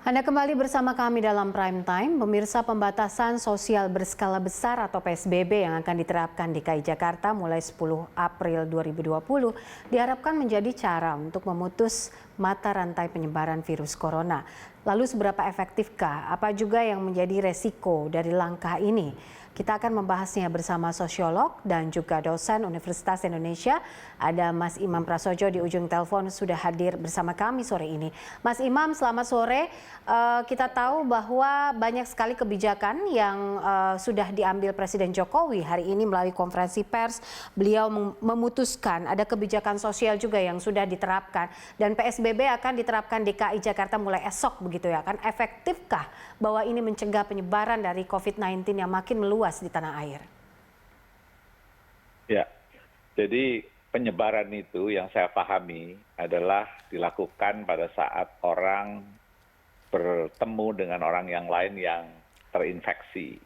Anda kembali bersama kami dalam Prime Time. Pemirsa, pembatasan sosial berskala besar atau PSBB yang akan diterapkan DKI Jakarta mulai 10 April 2020 diharapkan menjadi cara untuk memutus mata rantai penyebaran virus corona. Lalu seberapa efektifkah? Apa juga yang menjadi resiko dari langkah ini? Kita akan membahasnya bersama sosiolog dan juga dosen Universitas Indonesia. Ada Mas Imam Prasojo di ujung telepon sudah hadir bersama kami sore ini. Mas Imam, selamat sore. Kita tahu bahwa banyak sekali kebijakan yang sudah diambil Presiden Jokowi hari ini melalui konferensi pers. Beliau memutuskan ada kebijakan sosial juga yang sudah diterapkan dan PSBB akan diterapkan DKI Jakarta mulai esok begitu ya. Kan efektifkah bahwa ini mencegah penyebaran dari COVID-19 yang makin meluas di tanah air? Ya, jadi penyebaran itu yang saya pahami adalah dilakukan pada saat orang bertemu dengan orang yang lain yang terinfeksi.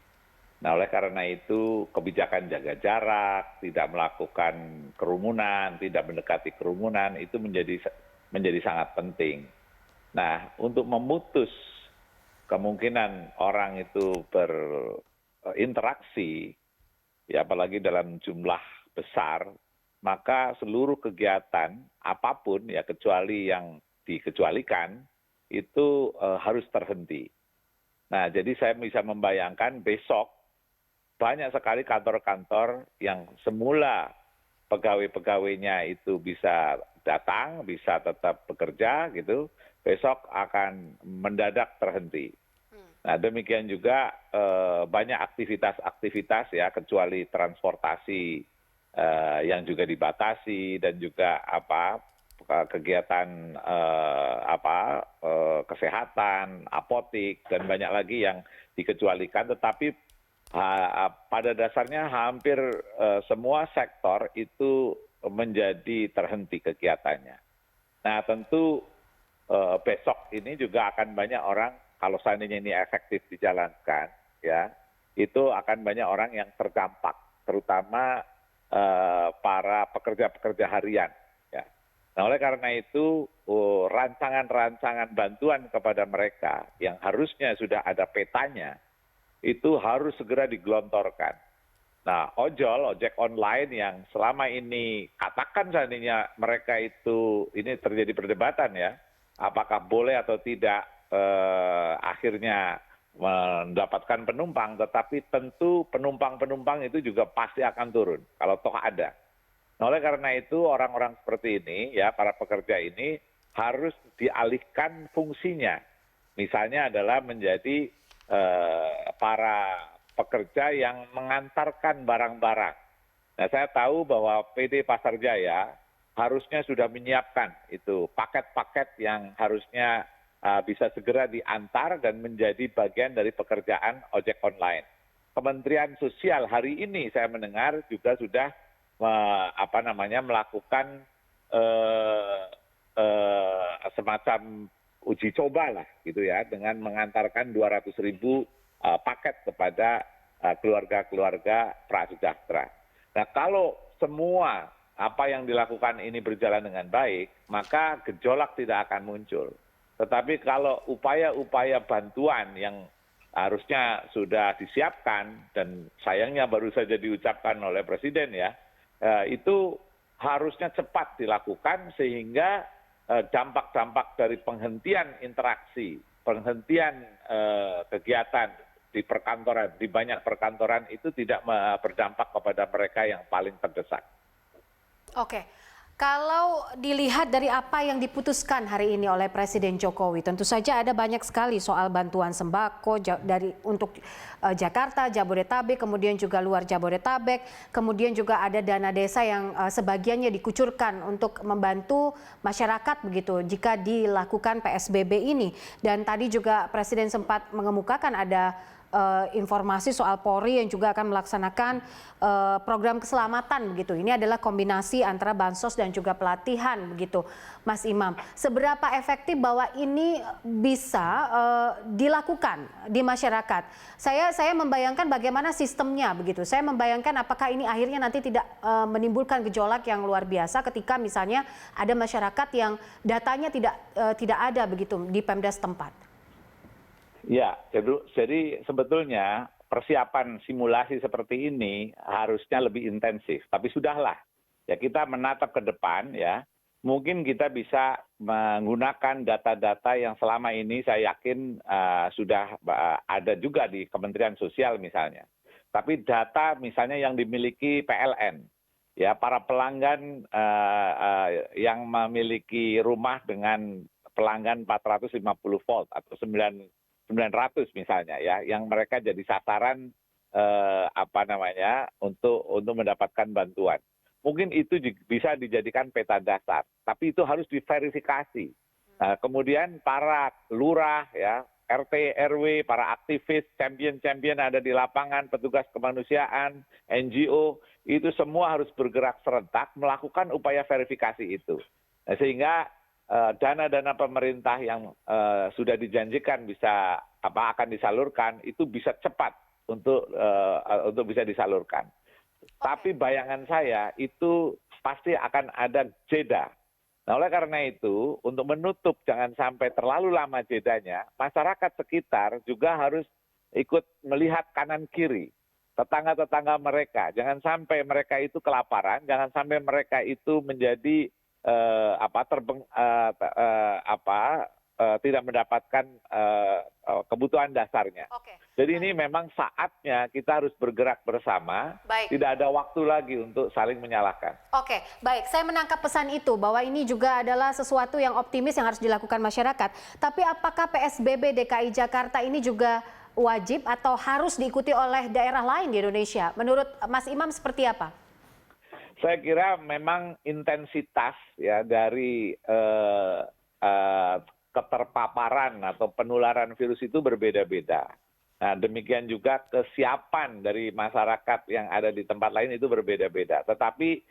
Nah, oleh karena itu kebijakan jaga jarak, tidak melakukan kerumunan, tidak mendekati kerumunan itu menjadi sangat penting. Nah, untuk memutus kemungkinan orang itu berinteraksi, ya apalagi dalam jumlah besar, maka seluruh kegiatan apapun ya kecuali yang dikecualikan itu harus terhenti. Nah, jadi saya bisa membayangkan besok banyak sekali kantor-kantor yang semula pegawai-pegawainya itu bisa datang, bisa tetap bekerja gitu, besok akan mendadak terhenti. Nah, demikian juga banyak aktivitas-aktivitas ya kecuali transportasi yang juga dibatasi dan juga kegiatan kesehatan, apotik dan banyak lagi yang dikecualikan, tetapi pada dasarnya hampir semua sektor itu menjadi terhenti kegiatannya. Nah, tentu besok ini juga akan banyak orang, kalau seandainya ini efektif dijalankan, ya, itu akan banyak orang yang terdampak, terutama para pekerja-pekerja harian. Ya. Nah, oleh karena itu rancangan-rancangan bantuan kepada mereka yang harusnya sudah ada petanya, itu harus segera digelontorkan. Nah, ojek online yang selama ini katakan seandainya mereka itu, ini terjadi perdebatan ya, apakah boleh atau tidak akhirnya mendapatkan penumpang, tetapi tentu penumpang-penumpang itu juga pasti akan turun kalau toh ada. Nah, oleh karena itu orang-orang seperti ini, ya para pekerja ini harus dialihkan fungsinya. Misalnya adalah menjadi para pekerja yang mengantarkan barang-barang. Nah, saya tahu bahwa PD Pasar Jaya harusnya sudah menyiapkan itu paket-paket yang harusnya bisa segera diantar dan menjadi bagian dari pekerjaan ojek online. Kementerian Sosial hari ini saya mendengar juga sudah melakukan semacam uji coba lah gitu ya, dengan mengantarkan 200.000 paket kepada keluarga-keluarga prasejahtera. Nah, kalau semua apa yang dilakukan ini berjalan dengan baik, maka gejolak tidak akan muncul. Tetapi kalau upaya-upaya bantuan yang harusnya sudah disiapkan dan sayangnya baru saja diucapkan oleh Presiden ya, itu harusnya cepat dilakukan sehingga dampak-dampak dari penghentian interaksi, penghentian kegiatan di perkantoran, di banyak perkantoran itu tidak berdampak kepada mereka yang paling terdesak. Oke. Kalau dilihat dari apa yang diputuskan hari ini oleh Presiden Jokowi, tentu saja ada banyak sekali soal bantuan sembako untuk Jakarta, Jabodetabek, kemudian juga luar Jabodetabek, kemudian juga ada dana desa yang sebagiannya dikucurkan untuk membantu masyarakat begitu jika dilakukan PSBB ini. Dan tadi juga Presiden sempat mengemukakan ada informasi soal Polri yang juga akan melaksanakan program keselamatan begitu. Ini adalah kombinasi antara bansos dan juga pelatihan begitu, Mas Imam. Seberapa efektif bahwa ini bisa dilakukan di masyarakat? Saya membayangkan bagaimana sistemnya begitu. Saya membayangkan apakah ini akhirnya nanti tidak menimbulkan gejolak yang luar biasa ketika misalnya ada masyarakat yang datanya tidak ada begitu di Pemda setempat. Ya, jadi sebetulnya persiapan simulasi seperti ini harusnya lebih intensif. Tapi sudahlah, ya kita menatap ke depan ya. Mungkin kita bisa menggunakan data-data yang selama ini saya yakin sudah ada juga di Kementerian Sosial misalnya. Tapi data misalnya yang dimiliki PLN, ya para pelanggan yang memiliki rumah dengan pelanggan 450 volt atau 900 misalnya ya, yang mereka jadi sasaran untuk mendapatkan bantuan. Mungkin itu bisa dijadikan peta dasar, tapi itu harus diverifikasi. Nah, kemudian para lurah ya, RT, RW, para aktivis, champion-champion ada di lapangan, petugas kemanusiaan, NGO, itu semua harus bergerak serentak melakukan upaya verifikasi itu. Nah, sehingga dana-dana pemerintah yang sudah dijanjikan akan disalurkan itu bisa cepat untuk bisa disalurkan. Tapi bayangan saya itu pasti akan ada jeda. Nah, oleh karena itu, untuk menutup jangan sampai terlalu lama jedanya, masyarakat sekitar juga harus ikut melihat kanan kiri, tetangga-tetangga mereka. Jangan sampai mereka itu kelaparan, jangan sampai mereka itu menjadi tidak mendapatkan kebutuhan dasarnya. Oke. Jadi ini memang saatnya kita harus bergerak bersama, Baik. tidak ada waktu lagi untuk saling menyalahkan. Oke, baik. Saya menangkap pesan itu bahwa ini juga adalah sesuatu yang optimis yang harus dilakukan masyarakat. Tapi apakah PSBB DKI Jakarta ini juga wajib atau harus diikuti oleh daerah lain di Indonesia? Menurut Mas Imam seperti apa? Saya kira memang intensitas ya dari keterpaparan atau penularan virus itu berbeda-beda. Nah, demikian juga kesiapan dari masyarakat yang ada di tempat lain itu berbeda-beda. Tetapi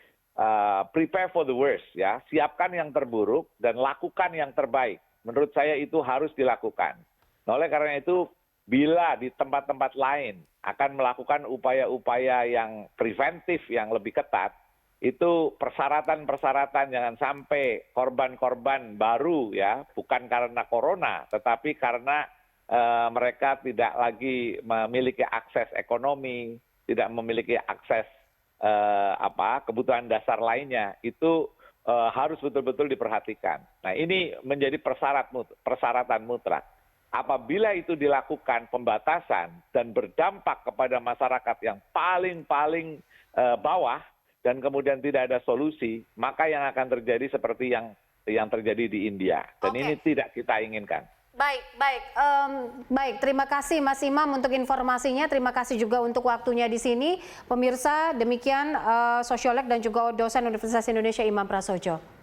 prepare for the worst ya, siapkan yang terburuk dan lakukan yang terbaik. Menurut saya itu harus dilakukan. Nah, oleh karena itu bila di tempat-tempat lain akan melakukan upaya-upaya yang preventif yang lebih ketat, itu persyaratan-persyaratan jangan sampai korban-korban baru ya, bukan karena corona, tetapi karena mereka tidak lagi memiliki akses ekonomi, tidak memiliki akses kebutuhan dasar lainnya, itu harus betul-betul diperhatikan. Nah, ini menjadi persyaratan mutlak. Apabila itu dilakukan pembatasan dan berdampak kepada masyarakat yang paling bawah dan kemudian tidak ada solusi, maka yang akan terjadi seperti yang terjadi di India. Dan ini tidak kita inginkan. Baik. Terima kasih Mas Imam untuk informasinya. Terima kasih juga untuk waktunya di sini. Pemirsa, demikian sosiolog dan juga dosen Universitas Indonesia Imam Prasojo.